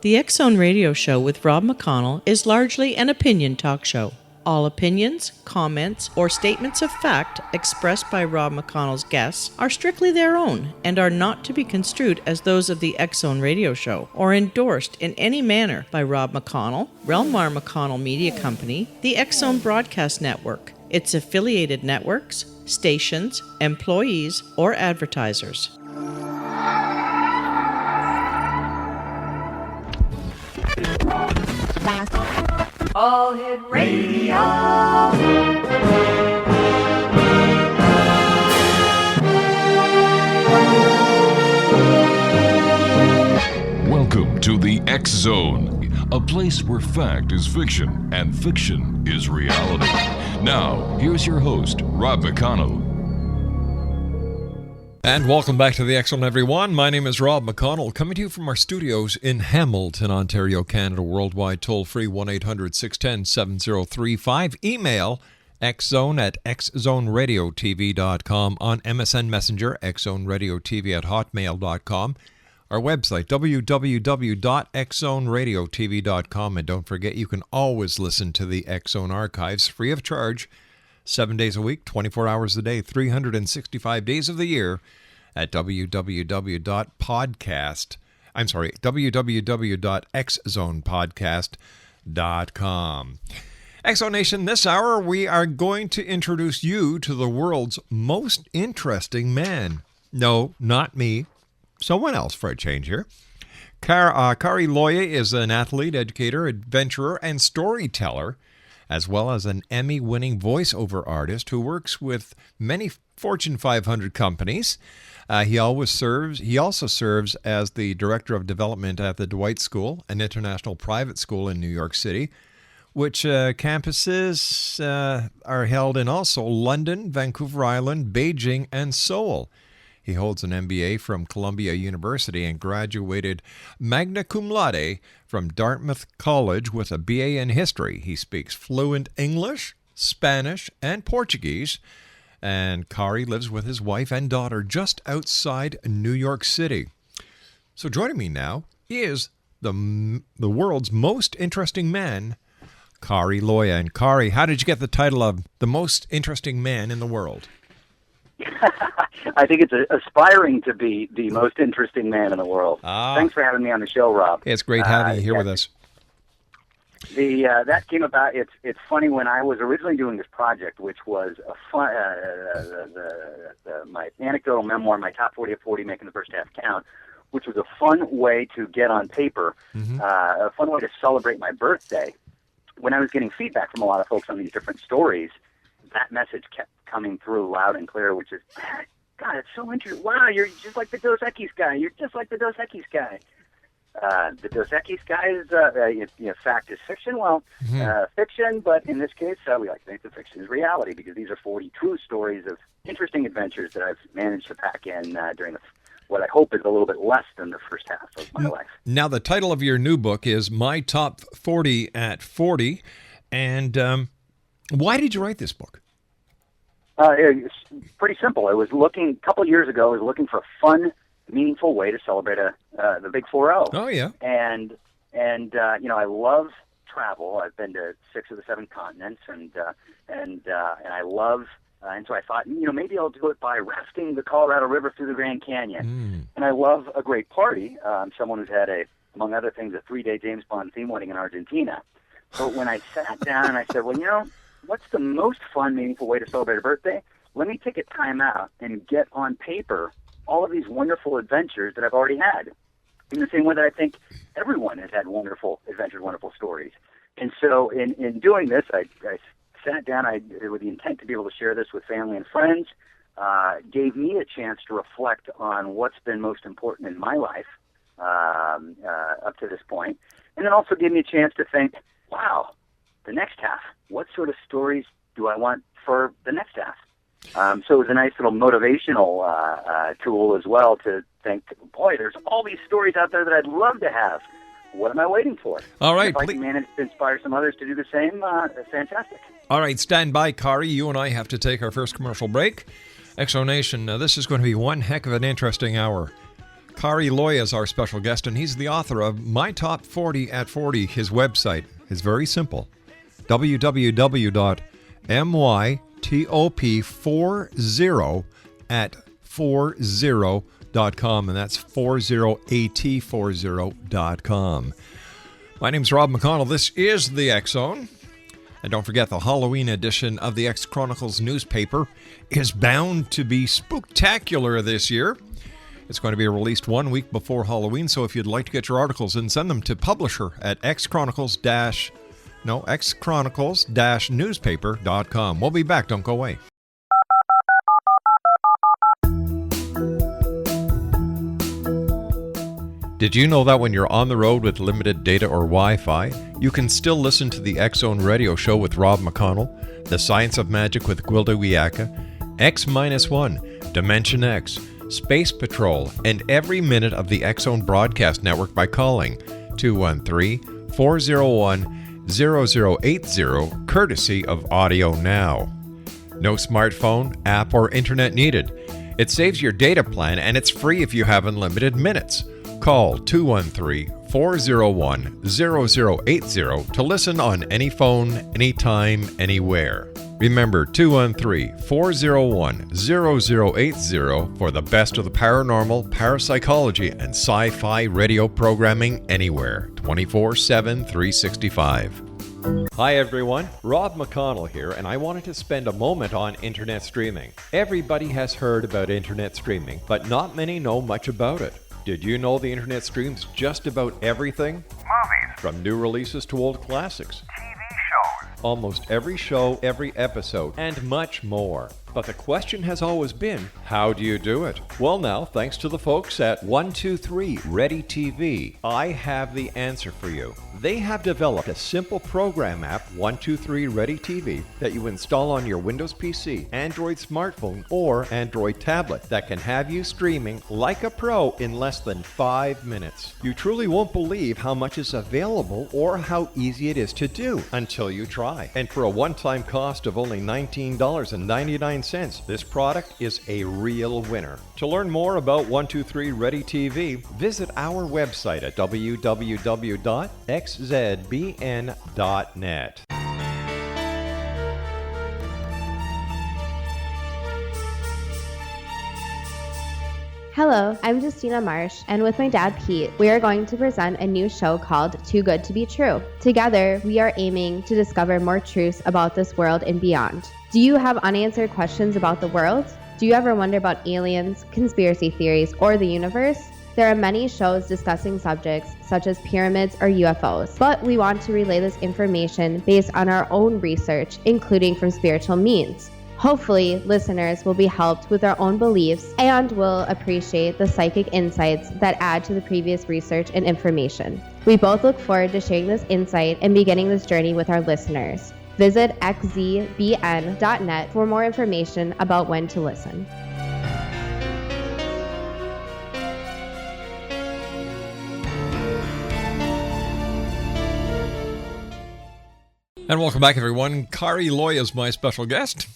The X Zone Radio Show with Rob McConnell is largely an opinion talk show. All opinions, comments, or statements of fact expressed by Rob McConnell's guests are strictly their own and are not to be construed as those of the X Zone Radio Show or endorsed in any manner by Rob McConnell, Relmar McConnell Media Company, the X Zone Broadcast Network, its affiliated networks, stations, employees, or advertisers. All Hit Radio. Welcome to the X Zone, a place where fact is fiction and fiction is reality. Now, here's your host, Rob McConnell. And welcome back to the X Zone, everyone. My name is Rob McConnell, coming to you from our studios in Hamilton, Ontario, Canada. Worldwide, toll-free, 1-800-610-7035. Email xzone@xzoneradiotv.com. On MSN Messenger, xzoneradiotv@hotmail.com. Our website, www.xzoneradiotv.com. And don't forget, you can always listen to the X Zone archives free of charge, 7 days a week, 24 hours a day, 365 days of the year at www.xzonepodcast.com. X Zone Nation, this hour we are going to introduce you to the world's most interesting man. No, not me. Someone else for a change here. Kari Loya is an athlete, educator, adventurer, and storyteller, as well as an Emmy-winning voiceover artist who works with many Fortune 500 companies. He also serves as the Director of Development at the Dwight School, an international private school in New York City, which campuses are held in also London, Vancouver Island, Beijing, and Seoul. He holds an MBA from Columbia University and graduated magna cum laude from Dartmouth College with a BA in history. He speaks fluent English, Spanish, and Portuguese. And Kari lives with his wife and daughter just outside New York City. So joining me now is the world's most interesting man, Kari Loya. And Kari, how did you get the title of the most interesting man in the world? I think it's aspiring to be the most interesting man in the world. Thanks for having me on the show, Rob. It's great having you here with us. That came about. It's funny, when I was originally doing this project, which was a fun, my anecdotal memoir, my top 40 of 40, making the first half count, which was a fun way to get on paper, a fun way to celebrate my birthday. When I was getting feedback from a lot of folks on these different stories, that message kept coming through loud and clear, which is, God, it's so interesting. Wow, you're just like the Dos Equis guy. You're just like the Dos Equis guy. The Dos Equis guy is, fact is fiction. Well, fiction, but in this case, we like to think the fiction is reality, because these are 40 true stories of interesting adventures that I've managed to pack in during what I hope is a little bit less than the first half of my life. Now, the title of your new book is My Top 40 at 40. And why did you write this book? It's pretty simple. I was looking, a couple of years ago, I was looking for a fun, meaningful way to celebrate the Big 4-0. Oh, yeah. And I love travel. I've been to 6 of the 7 continents, and I love, and so I thought, maybe I'll do it by rafting the Colorado River through the Grand Canyon. And I love a great party. I'm someone who's had, among other things, a 3-day James Bond theme wedding in Argentina. So when I sat down and I said, what's the most fun, meaningful way to celebrate a birthday? Let me take a time out and get on paper all of these wonderful adventures that I've already had, in the same way that I think everyone has had wonderful adventures, wonderful stories. And so in doing this, I sat down with the intent to be able to share this with family and friends, gave me a chance to reflect on what's been most important in my life up to this point, and then also gave me a chance to think, wow, the next half, what sort of stories do I want for the next half? So it was a nice little motivational tool as well, to think, boy, there's all these stories out there that I'd love to have. What am I waiting for? All right. If I can manage to inspire some others to do the same, fantastic. All right, stand by, Kari. You and I have to take our first commercial break. X Zone Nation, this is going to be one heck of an interesting hour. Kari Loya is our special guest, and he's the author of My Top 40 at 40. His website is very simple, www.mytop40at40.com, and that's 40at40.com. My name's Rob McConnell. This is the X Zone. And don't forget, the Halloween edition of the X Chronicles newspaper is bound to be spooktacular this year. It's going to be released 1 week before Halloween, so if you'd like to get your articles in, send them to publisher at xchronicles-newspaper.com. We'll be back. Don't go away. Did you know that when you're on the road with limited data or Wi-Fi, you can still listen to the X Zone Radio Show with Rob McConnell, The Science of Magic with Gwilda Wiyaka, X-1, Dimension X, Space Patrol, and every minute of the X Zone broadcast network by calling 213-401-0080, courtesy of Audio Now. No smartphone, app, or internet needed. It saves your data plan, and it's free if you have unlimited minutes. Call 213-401-0080 to listen on any phone, anytime, anywhere. Remember, 213-401-0080 for the best of the paranormal, parapsychology, and sci-fi radio programming anywhere, 24/7, 365. Hi everyone, Rob McConnell here, and I wanted to spend a moment on internet streaming. Everybody has heard about internet streaming, but not many know much about it. Did you know the internet streams just about everything? Movies. From new releases to old classics. TV shows. Almost every show, every episode, and much more. But the question has always been, how do you do it? Well now, thanks to the folks at 123 Ready TV, I have the answer for you. They have developed a simple program app, 123 Ready TV, that you install on your Windows PC, Android smartphone, or Android tablet that can have you streaming like a pro in less than 5 minutes. You truly won't believe how much is available or how easy it is to do until you try. And for a one-time cost of only $19.99, this product is a real winner. To learn more about 123 Ready TV, visit our website at www.xzbn.net. Hello, I'm Justina Marsh, and with my dad Pete, we are going to present a new show called Too Good to Be True. Together, we are aiming to discover more truths about this world and beyond. Do you have unanswered questions about the world? Do you ever wonder about aliens, conspiracy theories, or the universe? There are many shows discussing subjects such as pyramids or UFOs, but we want to relay this information based on our own research, including from spiritual means. Hopefully, listeners will be helped with their own beliefs and will appreciate the psychic insights that add to the previous research and information. We both look forward to sharing this insight and beginning this journey with our listeners. Visit xzbn.net for more information about when to listen. And welcome back, everyone. Kari Loya is my special guest.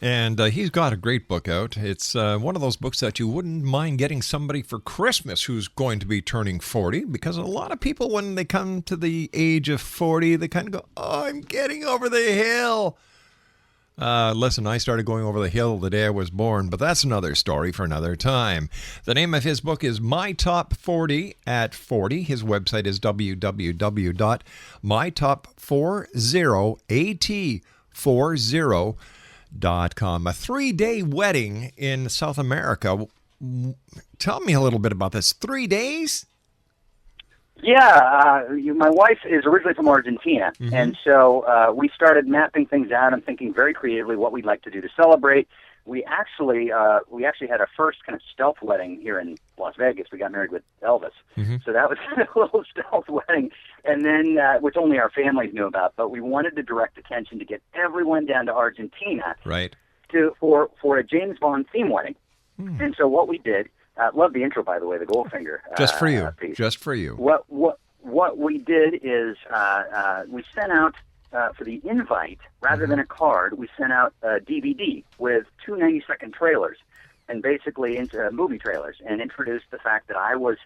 And he's got a great book out. It's one of those books that you wouldn't mind getting somebody for Christmas who's going to be turning 40, because a lot of people, when they come to the age of 40, they kind of go, oh, I'm getting over the hill. Listen, I started going over the hill the day I was born, but that's another story for another time. The name of his book is My Top 40 at 40. His website is www.mytop40at40.com. A 3-day wedding in South America. Tell me a little bit about this. 3 days? Yeah, my wife is originally from Argentina, and so we started mapping things out and thinking very creatively what we'd like to do to celebrate. We actually had our first kind of stealth wedding here in Las Vegas. We got married with Elvis, so that was a little stealth wedding, and then which only our families knew about. But we wanted to direct attention to get everyone down to Argentina, right? For a James Bond theme wedding. And so what we did. Love the intro, by the way, the Goldfinger. Just for you. Piece. Just for you. What we did is we sent out for the invite, rather than a card, we sent out a DVD with 2 90-second trailers. and basically into movie trailers, and introduced the fact that I was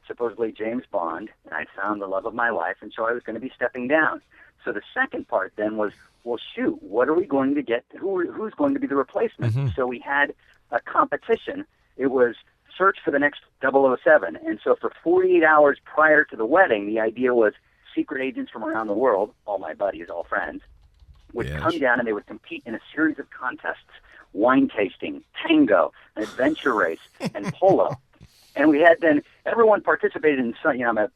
supposedly James Bond, and I found the love of my life, and so I was going to be stepping down. So the second part then was, well, shoot, what are we going to get? Who's going to be the replacement? Mm-hmm. So we had a competition. It was search for the next 007. And so for 48 hours prior to the wedding, the idea was secret agents from around the world, all my buddies, all friends, would come down and they would compete in a series of contests: wine tasting, tango, an adventure race, and polo. And we had then, everyone participated in some, I'm a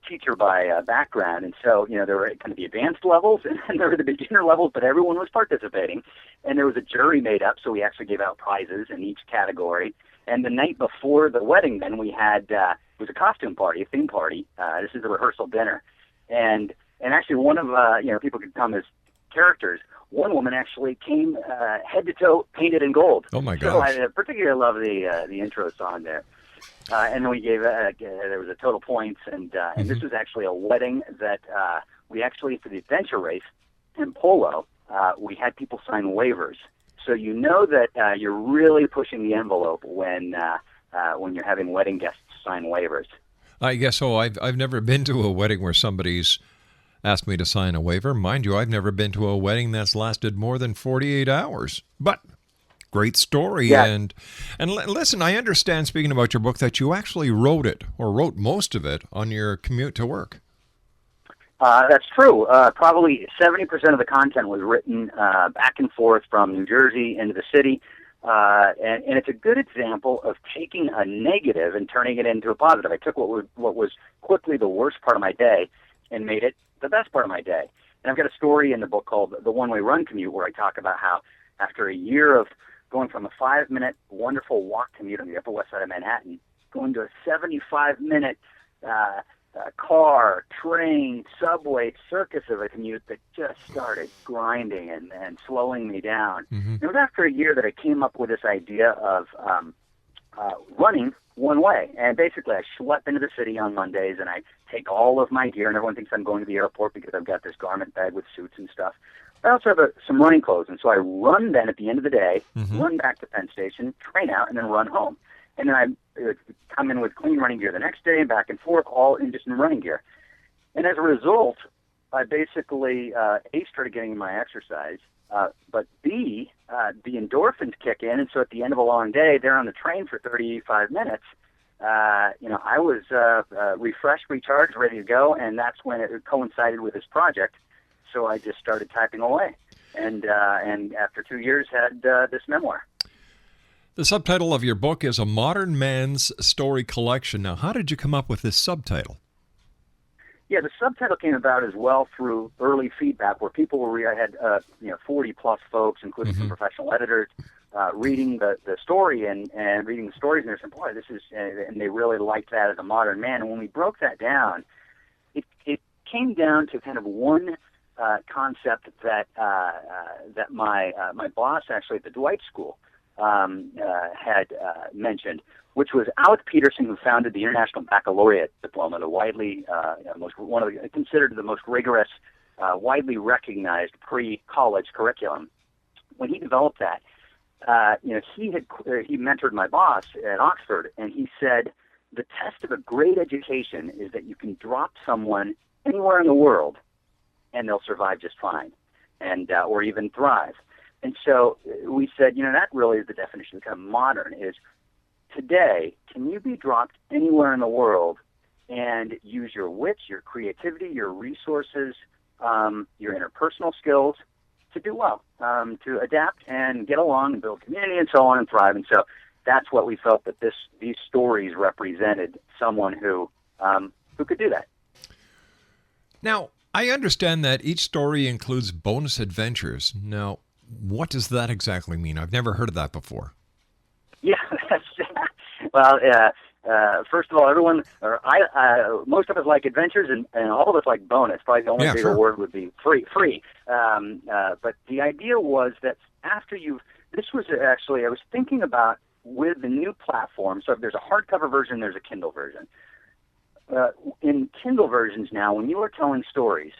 teacher by background, and so, there were kind of the advanced levels and there were the beginner levels, but everyone was participating. And there was a jury made up, so we actually gave out prizes in each category. And the night before the wedding, then we had, it was a costume party, a theme party. This is a rehearsal dinner. And actually one of, people could come as characters. One woman actually came head to toe painted in gold. Oh my So gosh. I particularly love the intro song there. And then we gave, there was a total points, and this was actually a wedding that we actually, for the adventure race in polo, we had people sign waivers. So you know that you're really pushing the envelope when you're having wedding guests sign waivers. I guess so. I've never been to a wedding where somebody's asked me to sign a waiver. Mind you, I've never been to a wedding that's lasted more than 48 hours. But great story. Yeah. And listen, I understand, speaking about your book, that you actually wrote it, or wrote most of it, on your commute to work. That's true. Probably 70% of the content was written back and forth from New Jersey into the city. And it's a good example of taking a negative and turning it into a positive. I took what was quickly the worst part of my day and made it the best part of my day. And I've got a story in the book called The One-Way Run Commute, where I talk about how after a year of going from a 5-minute wonderful walk commute on the Upper West Side of Manhattan, going to a 75-minute car, train, subway, circus of a commute that just started grinding and slowing me down. Mm-hmm. It was after a year that I came up with this idea of running one way. And basically I schlep into the city on Mondays and I take all of my gear, and everyone thinks I'm going to the airport because I've got this garment bag with suits and stuff. I also have some running clothes, and so I run then at the end of the day, run back to Penn Station, train out, and then run home. And then I come in with clean running gear the next day, back and forth, all in just in running gear. And as a result, I basically, A, started getting my exercise, but B, the endorphins kick in, and so at the end of a long day, there on the train for 35 minutes, I was refreshed, recharged, ready to go, and that's when it coincided with this project. So I just started typing away, and after 2 years had this memoir. The subtitle of your book is A Modern Man's Story Collection. Now, how did you come up with this subtitle? Yeah, the subtitle came about as well through early feedback where people were, I had 40-plus folks, including some professional editors, reading the story and reading the stories, and they're saying, boy, this is, and they really liked that as a modern man. And when we broke that down, it came down to kind of one concept that my boss actually at the Dwight School had mentioned, which was Alec Peterson, who founded the International Baccalaureate Diploma, the widely considered the most rigorous, widely recognized pre-college curriculum. When he developed that, he mentored my boss at Oxford, and he said the test of a great education is that you can drop someone anywhere in the world and they'll survive just fine, and or even thrive. And so we said, that really is the definition of kind of modern, is today, can you be dropped anywhere in the world and use your wits, your creativity, your resources, your interpersonal skills to do well, to adapt and get along and build community and so on and thrive. And so that's what we felt that these stories represented, someone who could do that. Now, I understand that each story includes bonus adventures. Now, what does that exactly mean? I've never heard of that before. Yeah, well, first of all, most of us like adventures, and all of us like bonus. Probably the only bigger word would be free. But the idea was that after this was actually, I was thinking about with the new platform. So if there's a hardcover version, there's a Kindle version. In Kindle versions now, when you are telling stories,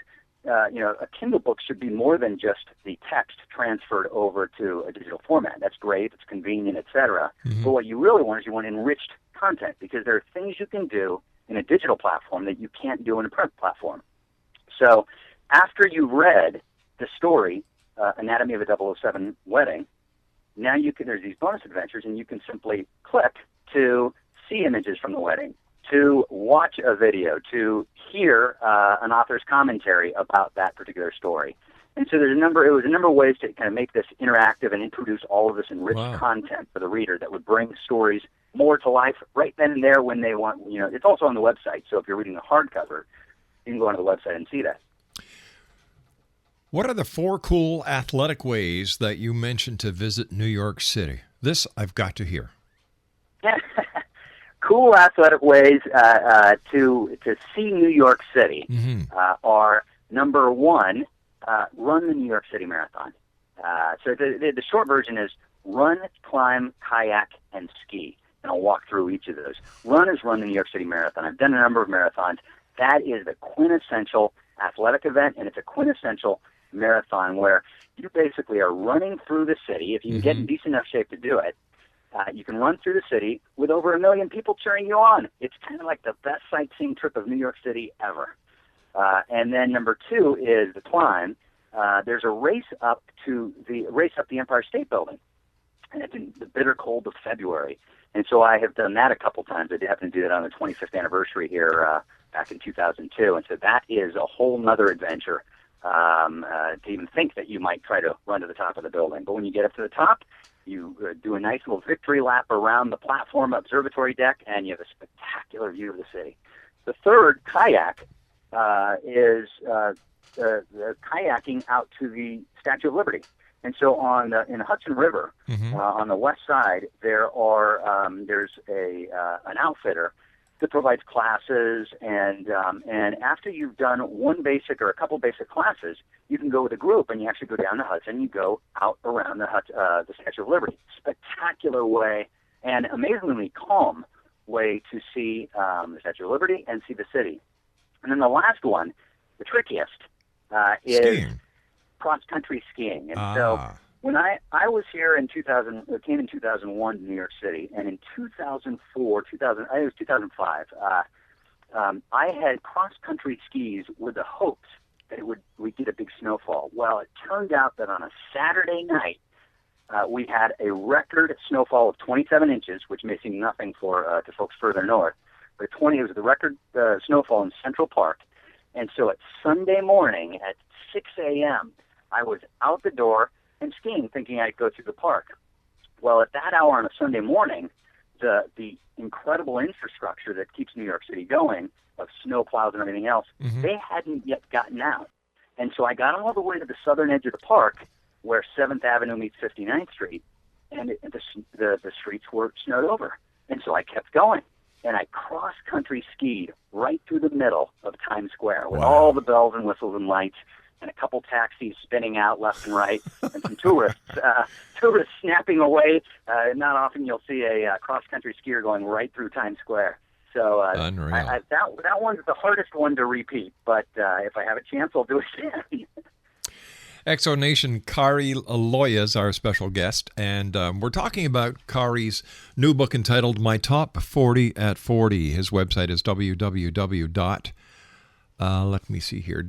a Kindle book should be more than just the text transferred over to a digital format. That's great, it's convenient, etc. But what you really want is you want enriched content, because there are things you can do in a digital platform that you can't do in a print platform. So after you've read the story, Anatomy of a 007 Wedding, now there's these bonus adventures, and you can simply click to see images from the wedding, to watch a video, to hear an author's commentary about that particular story. And so it was a number of ways to kind of make this interactive and introduce all of this enriched content for the reader that would bring stories more to life right then and there when they want. It's also on the website, so if you're reading the hardcover, you can go onto the website and see that. What are the 4 cool athletic ways that you mentioned to visit New York City? This I've got to hear. Cool athletic ways to see New York City are, number 1, run the New York City Marathon. So the short version is run, climb, kayak, and ski. And I'll walk through each of those. Run is run the New York City Marathon. I've done a number of marathons. That is the quintessential athletic event, and it's a quintessential marathon where you basically are running through the city. If you can get in decent enough shape to do it, you can run through the city with over 1 million people cheering you on. It's kind of like the best sightseeing trip of New York City ever. And then number 2 is the climb. There's a race up the Empire State Building, and it's in the bitter cold of February. And so I have done that a couple times. I happened to do that on the 25th anniversary here back in 2002. And so that is a whole nother adventure to even think that you might try to run to the top of the building. But when you get up to the top, you do a nice little victory lap around the platform observatory deck, and you have a spectacular view of the city. The third, kayak, is kayaking out to the Statue of Liberty. And so in the Hudson River, on the west side, there's an outfitter that provides classes, and after you've done one basic or a couple basic classes, you can go with a group, and you actually go down the Hudson, and you go out around the Statue of Liberty. Spectacular way and amazingly calm way to see the Statue of Liberty and see the city. And then the last one, the trickiest, is skiing. Cross-country skiing. And so when I was here in 2001 to New York City, and in 2005, I had cross-country skis with the hopes that we'd get a big snowfall. Well, it turned out that on a Saturday night, we had a record snowfall of 27 inches, which may seem nothing to folks further north, but it was the record snowfall in Central Park. And so at Sunday morning at 6 a.m., I was out the door and skiing, thinking I'd go through the park. Well, at that hour on a Sunday morning, the incredible infrastructure that keeps New York City going, of snowplows and everything else, they hadn't yet gotten out. And so I got all the way to the southern edge of the park, where 7th Avenue meets 59th Street, and the streets were snowed over. And so I kept going, and I cross-country skied right through the middle of Times Square with all the bells and whistles and lights, and a couple taxis spinning out left and right, and some tourists snapping away. Not often you'll see a cross-country skier going right through Times Square. So Unreal. that one's the hardest one to repeat, but if I have a chance, I'll do it again. Exo Nation, Kari Loya is our special guest, and we're talking about Kari's new book entitled My Top 40 at 40. His website is let me see here.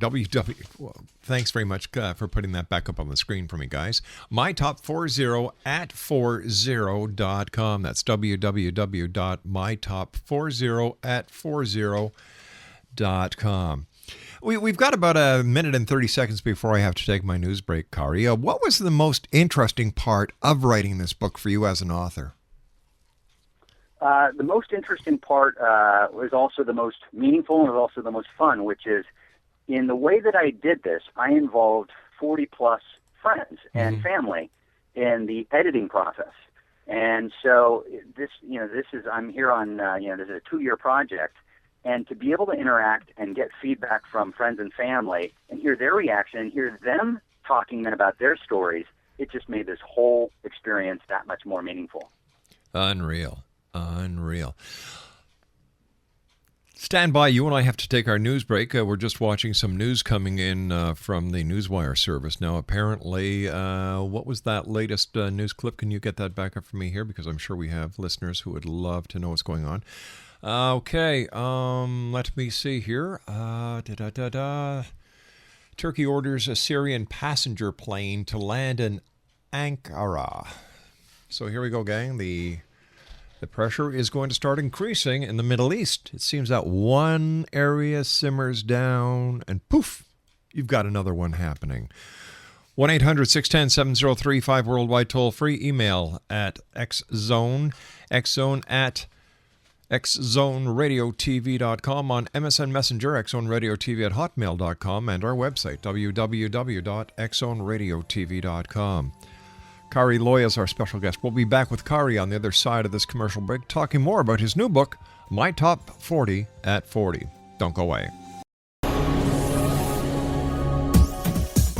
Thanks very much for putting that back up on the screen for me, guys. mytop40at40.com. That's www.mytop40at40.com. We've got about a minute and 30 seconds before I have to take my news break, Kari. What was the most interesting part of writing this book for you as an author? The most interesting part was also the most meaningful and was also the most fun, which is in the way that I did this, I involved 40-plus friends and family in the editing process. And so I'm here on, this is a 2-year project. And to be able to interact and get feedback from friends and family and hear their reaction and hear them talking then about their stories, it just made this whole experience that much more meaningful. Unreal. Stand by. You and I have to take our news break. We're just watching some news coming in from the Newswire service. Now, apparently, what was that latest news clip? Can you get that back up for me here? Because I'm sure we have listeners who would love to know what's going on. Okay, let me see here. Turkey orders a Syrian passenger plane to land in Ankara. So here we go, gang. The pressure is going to start increasing in the Middle East. It seems that one area simmers down and poof, you've got another one happening. 1-800-610-7035 worldwide toll free. Email at xzone at xzoneradiotv.com, on MSN Messenger, xzoneradiotv at hotmail.com, and our website, www.xzoneradiotv.com. Kari Loya is our special guest. We'll be back with Kari on the other side of this commercial break, talking more about his new book, My Top 40 at 40. Don't go away.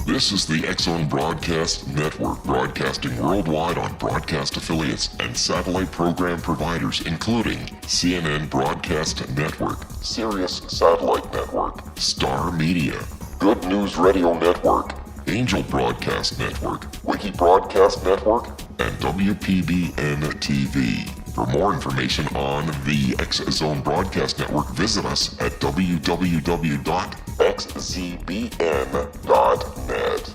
This is the X-Zone Broadcast Network, broadcasting worldwide on broadcast affiliates and satellite program providers, including CNN Broadcast Network, Sirius Satellite Network, Star Media, Good News Radio Network, Angel Broadcast Network, Wiki Broadcast Network, and WPBN TV. For more information on the X-Zone Broadcast Network, visit us at www.xzbn.net.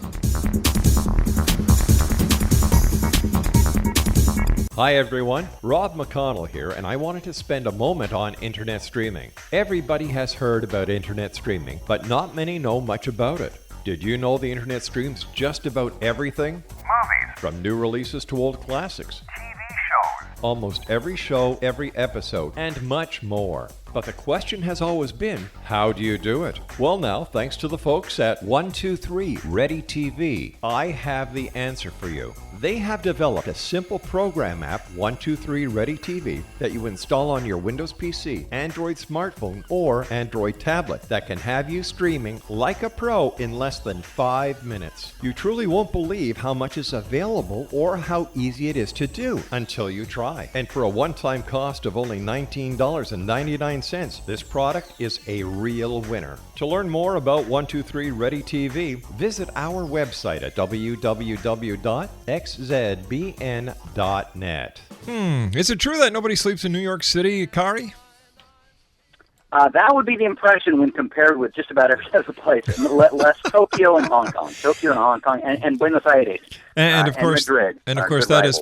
Hi everyone, Rob McConnell here, and I wanted to spend a moment on internet streaming. Everybody has heard about internet streaming, but not many know much about it. Did you know the internet streams just about everything? Movies. From new releases to old classics. TV shows. Almost every show, every episode, and much more. But the question has always been, how do you do it? Well now, thanks to the folks at 123 Ready TV, I have the answer for you. They have developed a simple program app, 123 Ready TV, that you install on your Windows PC, Android smartphone, or Android tablet that can have you streaming like a pro in less than 5 minutes. You truly won't believe how much is available or how easy it is to do until you try. And for a one-time cost of only $19.99, this product is a real winner. To learn more about 123 Ready TV, visit our website at www.xzbn.net. Is it true that nobody sleeps in New York City, Kari? That would be the impression when compared with just about every other place, less Tokyo and Hong Kong. And Buenos Aires. And of course, Madrid. And of course, that is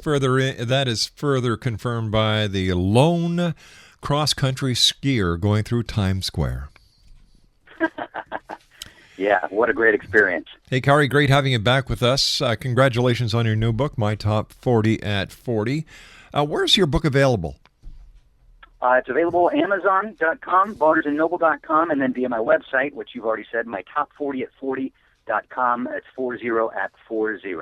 further confirmed by the lone cross-country skier going through Times Square. Yeah, what a great experience. Hey, Kari, great having you back with us. Congratulations on your new book, My Top 40 at 40. Where's your book available? It's available at Amazon.com, BarnesandNoble.com, and then via my website, which you've already said, my top 40 at 40.com. It's 40 at 40.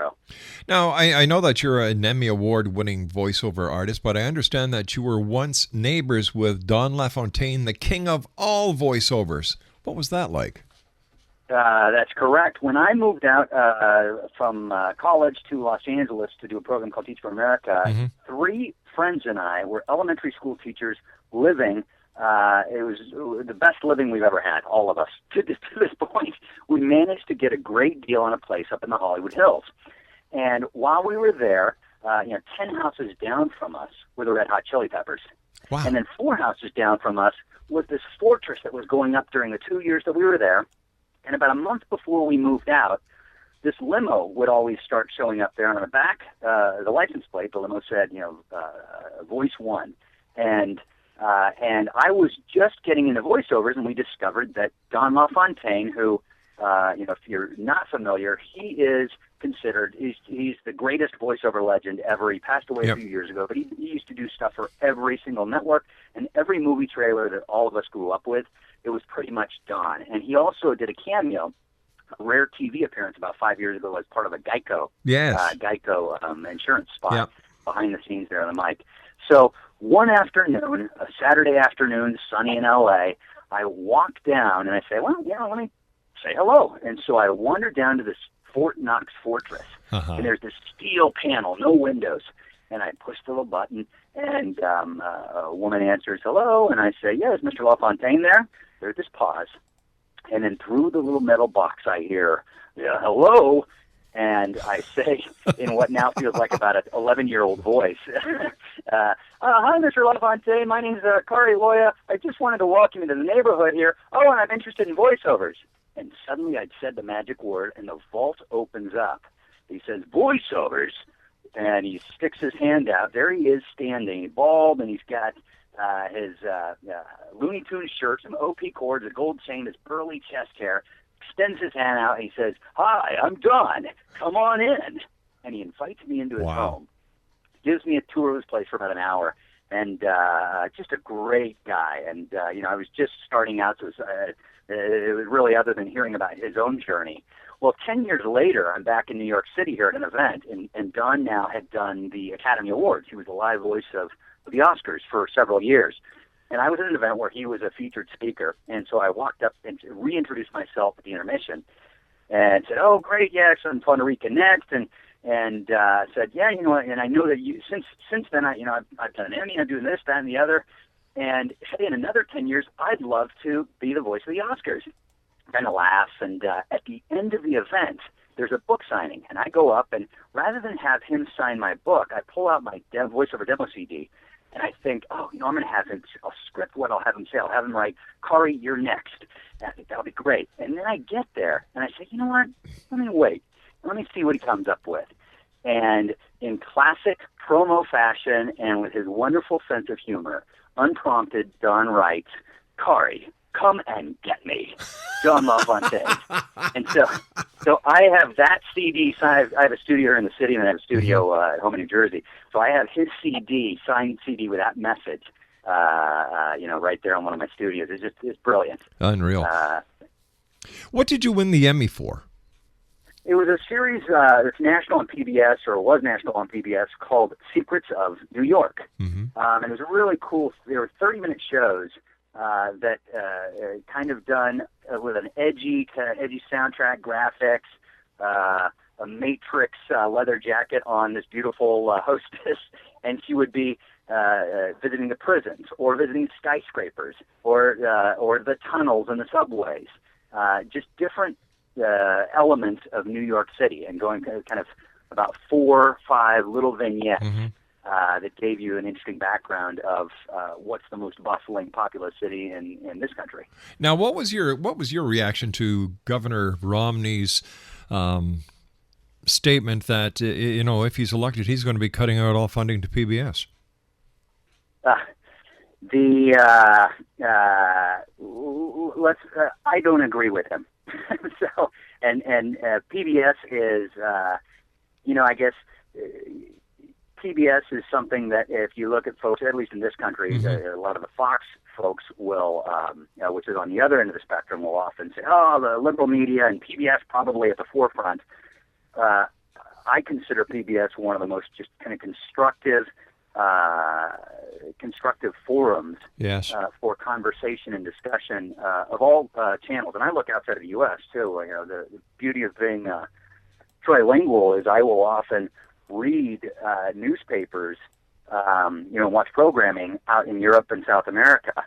Now, I know that you're an Emmy Award-winning voiceover artist, but I understand that you were once neighbors with Don LaFontaine, the king of all voiceovers. What was that like? That's correct. When I moved out from college to Los Angeles to do a program called Teach for America, 3 friends and I were elementary school teachers living. It was the best living we've ever had, all of us. To this point, we managed to get a great deal on a place up in the Hollywood Hills. And while we were there, 10 houses down from us were the Red Hot Chili Peppers. Wow. And then 4 houses down from us was this fortress that was going up during the 2 years that we were there. And about a month before we moved out, this limo would always start showing up there on the back, the license plate. The limo said, Voice 1. And I was just getting into voiceovers, and we discovered that Don LaFontaine, who, if you're not familiar, he is considered, he's the greatest voiceover legend ever. He passed away a few years ago, but he used to do stuff for every single network and every movie trailer that all of us grew up with. It was pretty much Don. And he also did a cameo, a rare TV appearance about 5 years ago as part of a Geico insurance spot behind the scenes there on the mic. So one afternoon, a Saturday afternoon, sunny in L.A., I walk down and I say, let me say hello. And so I wander down to this Fort Knox fortress, and there's this steel panel, no windows. And I push the little button, and a woman answers, hello, and I say, yes, Mr. LaFontaine there? There's this pause. And then through the little metal box I hear, yeah, hello, and I say in what now feels like about an 11-year-old voice, hi, Mr. LaFontaine, my name's Kari, Loya. I just wanted to welcome you to the neighborhood here. Oh, and I'm interested in voiceovers. And suddenly I'd said the magic word, and the vault opens up. He says, voiceovers? And he sticks his hand out. There he is standing, bald, and he's got his Looney Tunes shirt, some OP cords, a gold chain, his burly chest hair, extends his hand out, and he says, hi, I'm Don. Come on in. And he invites me into his home. Gives me a tour of his place for about an hour. And just a great guy. And, I was just starting out, so it was really other than hearing about his own journey. Well, 10 years later, I'm back in New York City here at an event, and Don now had done the Academy Awards. He was the live voice of the Oscars for several years. And I was at an event where he was a featured speaker, and so I walked up and reintroduced myself at the intermission and said, oh, great, yeah, it's fun to reconnect, and said, yeah, and I know that you, since then, I've done an Emmy, I'm doing this, that, and the other, and hey, in another 10 years, I'd love to be the voice of the Oscars. Kind of laughs, and at the end of the event, there's a book signing, and I go up, and rather than have him sign my book, I pull out my voiceover demo CD, and I think, I'm going to have him, I'll script what I'll have him say. I'll have him write, Kari, you're next. And I think that'll be great. And then I get there, and I say, you know what, let me wait. Let me see what he comes up with. And in classic promo fashion, and with his wonderful sense of humor, unprompted, Don writes, Kari, come and get me, John LaFontaine. And so I have that CD. I have a studio here in the city, and I have a studio at home in New Jersey. So I have his CD, signed CD with that message, right there on one of my studios. It's brilliant. Unreal. What did you win the Emmy for? It was a series that's national on PBS, or was national on PBS, called Secrets of New York. Mm-hmm. And it was a really cool, there were 30-minute shows that kind of done with an edgy soundtrack, graphics, a Matrix leather jacket on this beautiful hostess, and she would be visiting the prisons, or visiting skyscrapers, or the tunnels and the subways, just different elements of New York City, and going kind of about 4 or 5 little vignettes. Mm-hmm. That gave you an interesting background of what's the most bustling, populous city in this country. Now, what was your reaction to Governor Romney's statement that if he's elected, he's going to be cutting out all funding to PBS? I don't agree with him. So, and PBS is, I guess. PBS is something that, if you look at folks, at least in this country, mm-hmm. A lot of the Fox folks will, which is on the other end of the spectrum, will often say, oh, the liberal media, and PBS probably at the forefront. I consider PBS one of the most just kind of constructive forums yes. For conversation and discussion of all channels. And I look outside of the U.S., too. The beauty of being trilingual is I will often read newspapers, watch programming out in Europe and South America,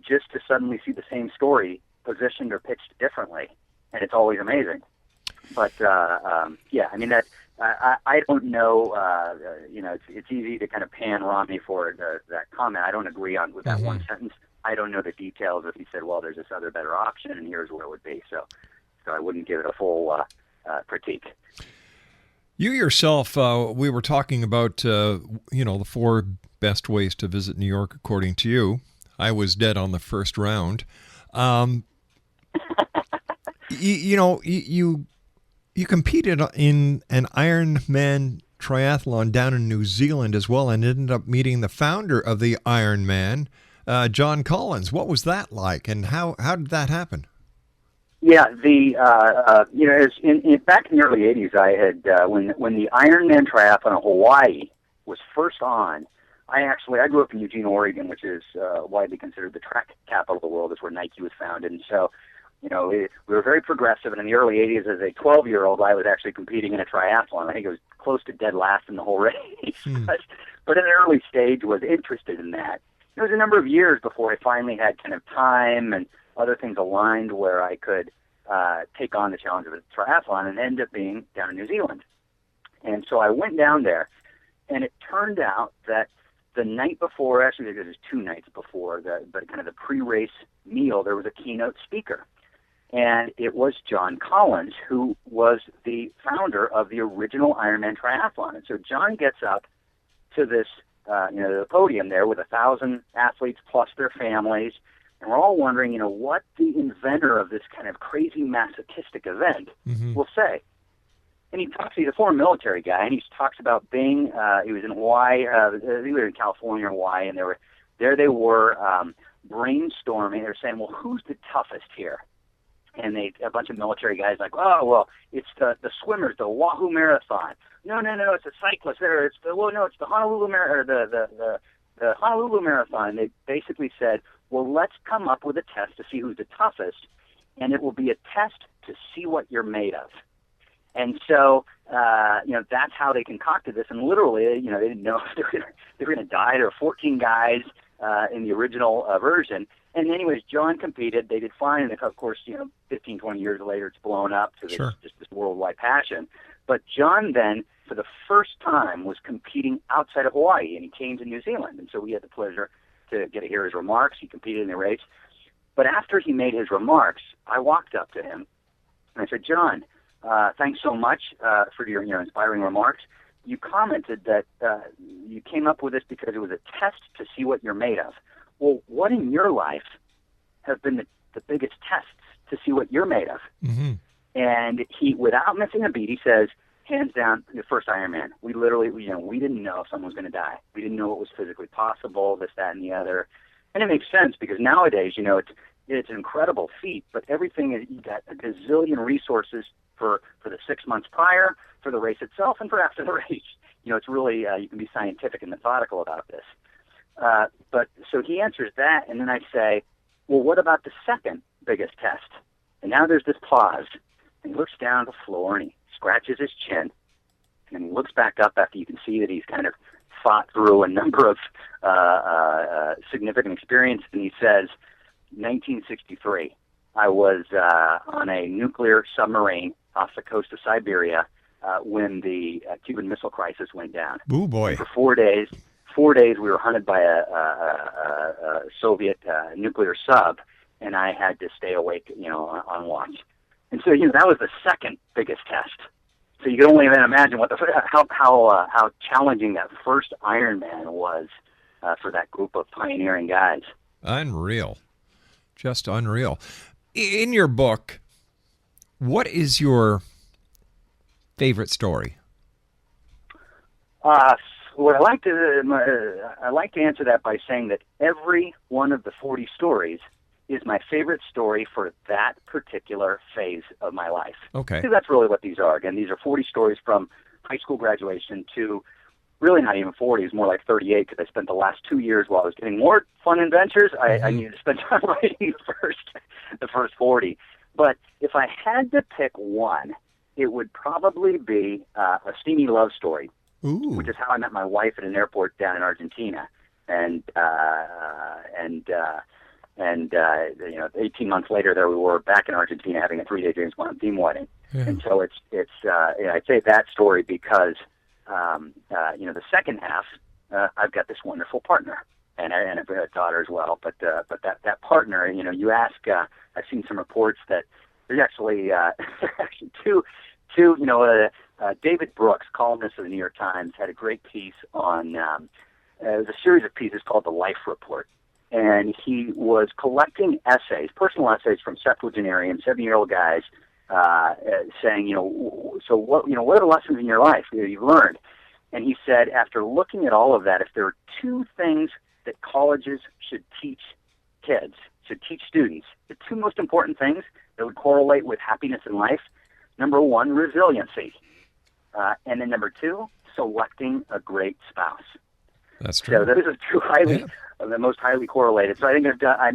just to suddenly see the same story positioned or pitched differently, and it's always amazing. But that I don't know. It's easy to kind of pan Romney for that comment. I don't agree with that mm-hmm. one sentence. I don't know the details if he said, well, there's this other better option, and here's where it would be. So I wouldn't give it a full critique. You yourself, we were talking about, the 4 best ways to visit New York, according to you. I was dead on the first round. You competed in an Ironman triathlon down in New Zealand as well, and ended up meeting the founder of the Ironman, John Collins. What was that like, and how did that happen? Yeah, back in the early '80s, I had when the Ironman triathlon in Hawaii was first on. I grew up in Eugene, Oregon, which is widely considered the track capital of the world. It's where Nike was founded, and so we were very progressive. And in the early '80s, as a 12-year-old, I was actually competing in a triathlon. I think it was close to dead last in the whole race, but at an early stage was interested in that. It was a number of years before I finally had kind of time and other things aligned where I could take on the challenge of a triathlon, and end up being down in New Zealand. And so I went down there, and it turned out that the night before, actually it was 2 nights before, but kind of the pre-race meal, there was a keynote speaker. And it was John Collins, who was the founder of the original Ironman triathlon. And so John gets up to this, the podium there with 1,000 athletes plus their families, and we're all wondering, what the inventor of this kind of crazy masochistic event will say. And he's a former military guy, and he talks about being, he was in Hawaii, he was in California or Hawaii, and they were brainstorming. They were saying, well, who's the toughest here? And a bunch of military guys like, oh, well, it's the swimmers, the Oahu Marathon. No, it's the cyclists. It's the Honolulu the Honolulu Marathon. And they basically said, well, let's come up with a test to see who's the toughest, and it will be a test to see what you're made of. And so, that's how they concocted this. And literally, they didn't know if they were going to die. There were 14 guys in the original version. And anyways, John competed. They did fine. And of course, 15, 20 years later, it's blown up to just this worldwide passion. But John then, for the first time, was competing outside of Hawaii, and he came to New Zealand. And so we had the pleasure to get to hear his remarks. He competed in the race. But after he made his remarks, I walked up to him, and I said, John, thanks so much for your inspiring remarks. You commented that you came up with this because it was a test to see what you're made of. Well, what in your life have been the biggest tests to see what you're made of? Mm-hmm. And he, without missing a beat, he says, hands down, the first Ironman. We literally, we didn't know if someone was going to die. We didn't know what was physically possible, this, that, and the other. And it makes sense because nowadays, it's an incredible feat, but everything is, you got a gazillion resources for the 6 months prior, for the race itself, and for after the race. It's really, you can be scientific and methodical about this. But so he answers that, and then I say, well, what about the second biggest test? And now there's this pause, and he looks down at the floor, and he scratches his chin, and then he looks back up after you can see that he's kind of fought through a number of significant experiences, and he says, 1963, I was on a nuclear submarine off the coast of Siberia when the Cuban Missile Crisis went down. Ooh, boy. And for 4 days we were hunted by a Soviet nuclear sub, and I had to stay awake, on watch. And so, that was the second biggest test. So you can only imagine how challenging that first Ironman was for that group of pioneering guys. Unreal. Just unreal. In your book, what is your favorite story? What I like to answer that by saying that every one of the 40 stories is my favorite story for that particular phase of my life. Okay. Because that's really what these are. Again, these are 40 stories from high school graduation to really not even 40. It's more like 38 because I spent the last 2 years while I was getting more fun adventures. I needed to spend time writing the first 40. But if I had to pick one, it would probably be a steamy love story. Ooh. Which is how I met my wife at an airport down in Argentina, and 18 months later, there we were back in Argentina having a 3-day James Bond theme wedding. Yeah. And so I'd say that story because the second half, I've got this wonderful partner and a daughter as well. But that partner, you ask. I've seen some reports that there's actually two. David Brooks, columnist of the New York Times, had a great piece on, it was a series of pieces called The Life Report. And he was collecting essays, personal essays from septuagenarian, 7-year-old guys, saying, so what are the lessons in your life that you've learned? And he said, after looking at all of that, if there are two things that colleges should teach kids, should teach students, the two most important things that would correlate with happiness in life, number one, resiliency. And then number two, selecting a great spouse. That's true. So those are two the most highly correlated. So I think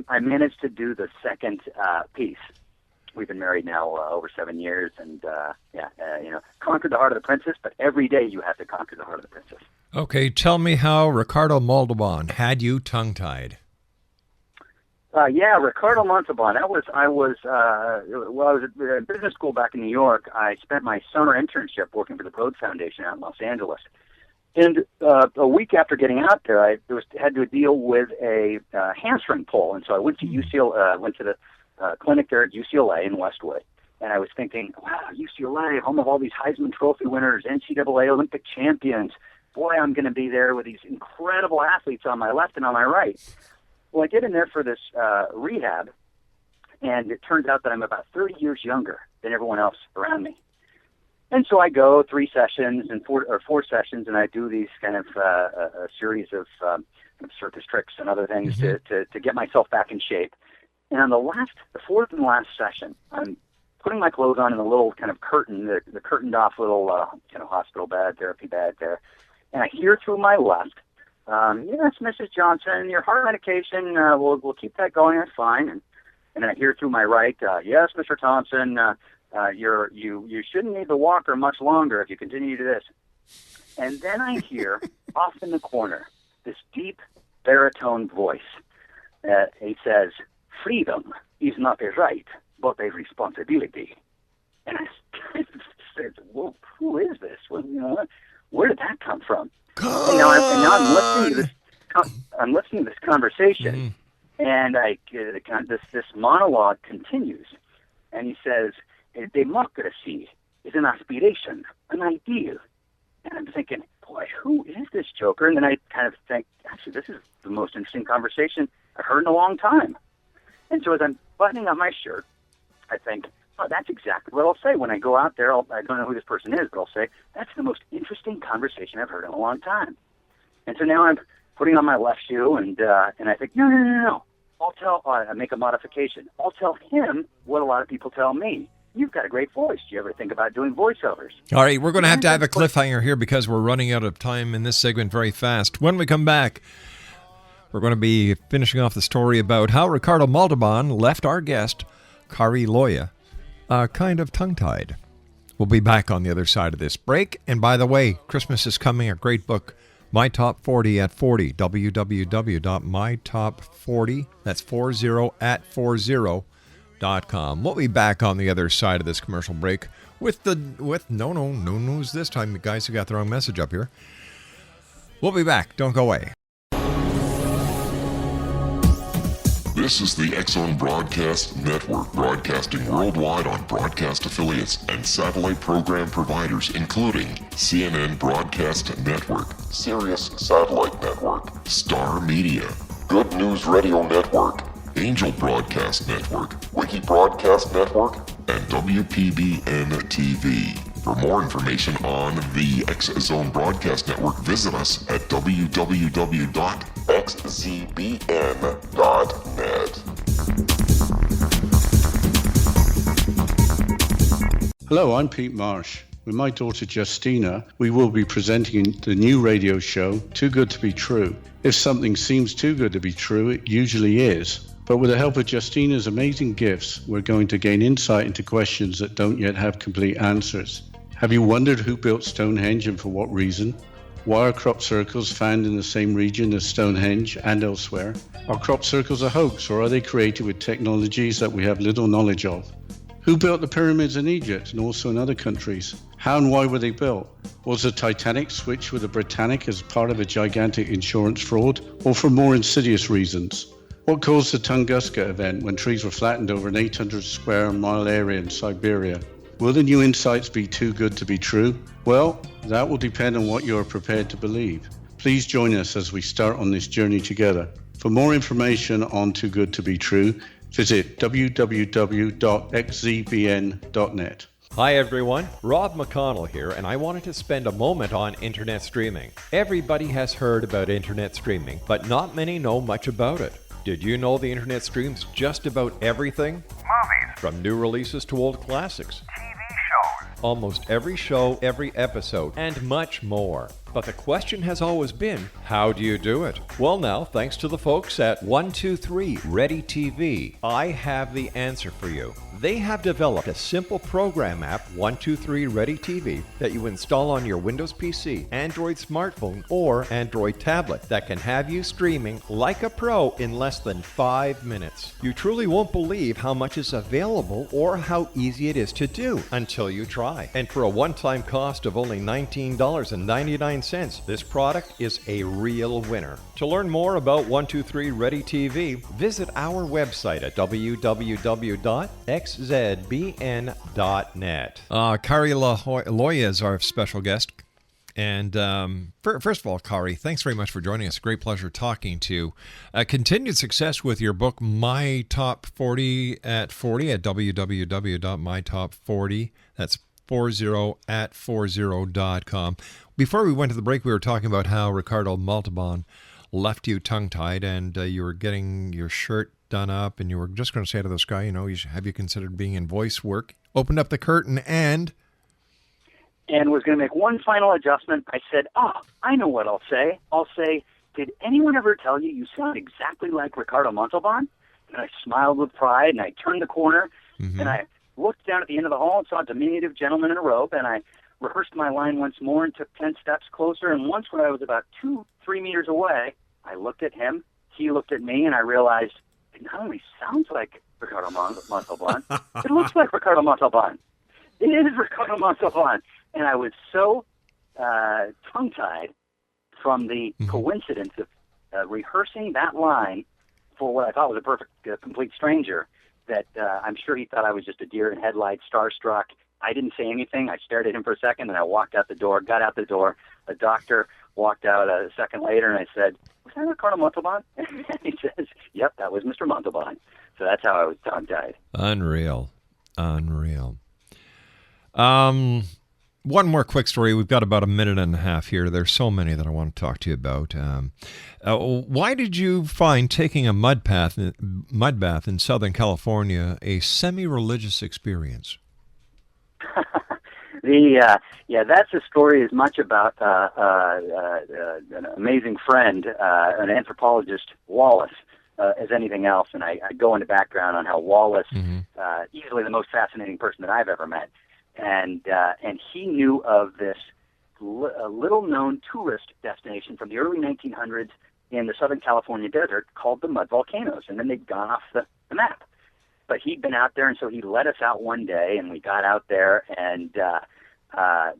I managed to do the second piece. we've been married now over 7 years, and conquered the heart of the princess. But every day you have to conquer the heart of the princess. Okay, tell me how Ricardo Montalban had you tongue-tied. Ricardo Montalban. I was at business school back in New York. I spent my summer internship working for the Broad Foundation out in Los Angeles. And a week after getting out there, I had to deal with a hamstring pull, and so I went to went to the clinic there at UCLA in Westwood. And I was thinking, wow, UCLA, home of all these Heisman Trophy winners, NCAA Olympic champions. Boy, I'm going to be there with these incredible athletes on my left and on my right. Well, I get in there for this rehab, and it turns out that I'm about 30 years younger than everyone else around me. And so I go 3 sessions and 4 sessions, and I do these kind of a series of circus tricks and other things to get myself back in shape. And on the fourth and last session, I'm putting my clothes on in a little kind of curtain, the curtained off little hospital bed, therapy bed there. And I hear through my left, yes, Mrs. Johnson, your heart medication, we'll keep that going, that's fine. And then I hear through my right, yes, Mr. Thompson, you shouldn't need the walker much longer if you continue to do this. And then I hear off in the corner this deep baritone voice. It says, "Freedom is not a right, but a responsibility." And I said, well, who is this? Well, where did that come from? And now I'm listening to this conversation, and this monologue continues. And he says, "Democracy is an aspiration, an ideal." And I'm thinking, boy, who is this joker? And then I kind of think, actually, this is the most interesting conversation I've heard in a long time. And so as I'm buttoning up my shirt, I think, oh, that's exactly what I'll say when I go out there. I don't know who this person is, but I'll say, that's the most interesting conversation I've heard in a long time. And so now I'm putting on my left shoe, and I think, no. I make a modification. I'll tell him what a lot of people tell me. You've got a great voice. Do you ever think about doing voiceovers? All right, we're going to have a cliffhanger here because we're running out of time in this segment very fast. When we come back, we're going to be finishing off the story about how Ricardo Montalban left our guest, Kari Loya, kind of tongue-tied. We'll be back on the other side of this break. And by the way, Christmas is coming, a great book, My Top 40 at 40, www.mytop40, that's 40 at 40.com. We'll be back on the other side of this commercial break with no news this time. The guys who got the wrong message up here. We'll be back. Don't go away. This is the X-Zone Broadcast Network, broadcasting worldwide on broadcast affiliates and satellite program providers, including CNN Broadcast Network, Sirius Satellite Network, Star Media, Good News Radio Network, Angel Broadcast Network, Wiki Broadcast Network, and WPBN TV. For more information on the X-Zone Broadcast Network, visit us at www.xzbn.net. Hello, I'm Pete Marsh. With my daughter Justina, we will be presenting the new radio show, Too Good to Be True. If something seems too good to be true, it usually is. But with the help of Justina's amazing gifts, we're going to gain insight into questions that don't yet have complete answers. Have you wondered who built Stonehenge and for what reason? Why are crop circles found in the same region as Stonehenge and elsewhere? Are crop circles a hoax, or are they created with technologies that we have little knowledge of? Who built the pyramids in Egypt and also in other countries? How and why were they built? Was the Titanic switched with the Britannic as part of a gigantic insurance fraud, or for more insidious reasons? What caused the Tunguska event when trees were flattened over an 800 square mile area in Siberia? Will the new insights be too good to be true? Well, that will depend on what you are prepared to believe. Please join us as we start on this journey together. For more information on Too Good to Be True, visit www.xzbn.net. Hi everyone, Rob McConnell here, and I wanted to spend a moment on internet streaming. Everybody has heard about internet streaming, but not many know much about it. Did you know the internet streams just about everything? Movies, From new releases to old classics. TV shows, Almost every show, every episode, and much more. But the question has always been, how do you do it? Well now, thanks to the folks at 123 Ready TV, I have the answer for you. They have developed a simple program app, 123 Ready TV, that you install on your Windows PC, Android smartphone, or Android tablet that can have you streaming like a pro in less than 5 minutes. You truly won't believe how much is available or how easy it is to do until you try. And for a one-time cost of only $19.99, this product is a real winner. To learn more about 123 Ready TV, visit our website at www.xzbn.net. Kari Loya is our special guest. And first of all, Kari, thanks very much for joining us. Great pleasure talking to you. Continued success with your book, My Top 40 at 40 at www.mytop40. That's 40@40.com. Before we went to the break, we were talking about how Ricardo Montalban left you tongue-tied, and you were getting your shirt done up, and you were just going to say to this guy, have you considered being in voice work? Opened up the curtain and was going to make one final adjustment. I said, I know what I'll say. I'll say, did anyone ever tell you sound exactly like Ricardo Montalban? And I smiled with pride, and I turned the corner, and I looked down at the end of the hall and saw a diminutive gentleman in a robe, and I rehearsed my line once more and took 10 steps closer, and once when I was about 2-3 meters away, I looked at him, he looked at me, and I realized it not only sounds like Ricardo Montalban, it looks like Ricardo Montalban. It is Ricardo Montalban. And I was so tongue-tied from the coincidence of rehearsing that line for what I thought was a perfect, complete stranger that I'm sure he thought I was just a deer in headlights, starstruck. I didn't say anything. I stared at him for a second, and I walked out the door, got out the door. A doctor walked out a second later, and I said, was that Ricardo Montalban? And he says, yep, that was Mr. Montalban. So that's how I was tongue-tied. Unreal. One more quick story. We've got about a minute and a half here. There's so many that I want to talk to you about. Why did you find taking a mud bath in Southern California a semi-religious experience? That's a story as much about an amazing friend, an anthropologist, Wallace, as anything else. And I go into background on how Wallace, easily the most fascinating person that I've ever met, and he knew of this little-known tourist destination from the early 1900s in the Southern California desert called the Mud Volcanoes, and then they'd gone off the map. But he'd been out there, and so he let us out one day, and we got out there, and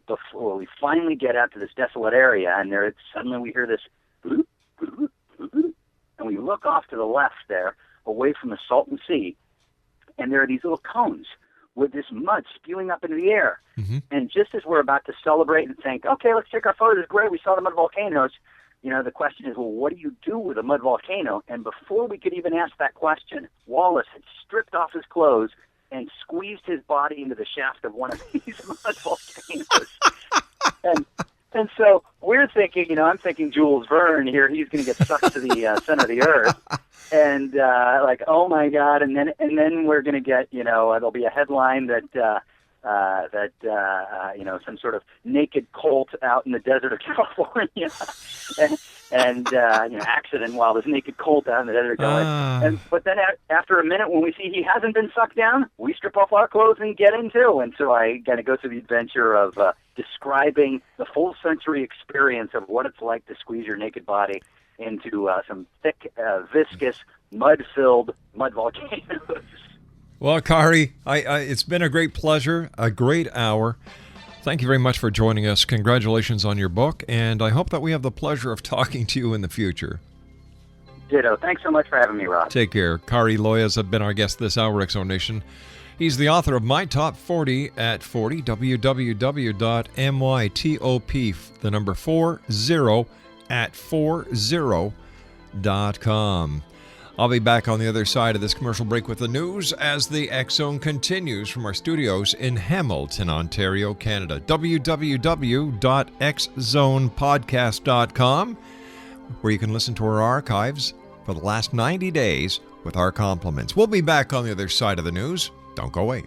before we finally get out to this desolate area, and there suddenly we hear this, and we look off to the left there, away from the Salton Sea, and there are these little cones with this mud spewing up into the air. And just as we're about to celebrate and think, okay, let's take our photos, great, we saw the mud volcanoes, the question is, well, what do you do with a mud volcano? And before we could even ask that question, Wallace had stripped off his clothes and squeezed his body into the shaft of one of these mud volcanoes. And so we're thinking, I'm thinking Jules Verne here. He's going to get sucked to the center of the earth, and oh my God! And then we're going to get, there'll be a headline that some sort of naked colt out in the desert of California, and accident while this naked colt out in the desert going. But then after a minute, when we see he hasn't been sucked down, we strip off our clothes and get in too. And so I kind of go through the adventure of describing the full sensory experience of what it's like to squeeze your naked body into some thick, viscous, mud-filled mud volcanoes. Well, Kari, it's been a great pleasure, a great hour. Thank you very much for joining us. Congratulations on your book, and I hope that we have the pleasure of talking to you in the future. Ditto. Thanks so much for having me, Rob. Take care. Kari Loya has been our guest this hour, X-Zone Nation. He's the author of My Top 40 at 40, www.mytop, the number 40 at 40.com. I'll be back on the other side of this commercial break with the news as the X-Zone continues from our studios in Hamilton, Ontario, Canada. www.xzonepodcast.com, where you can listen to our archives for the last 90 days with our compliments. We'll be back on the other side of the news. Don't go away.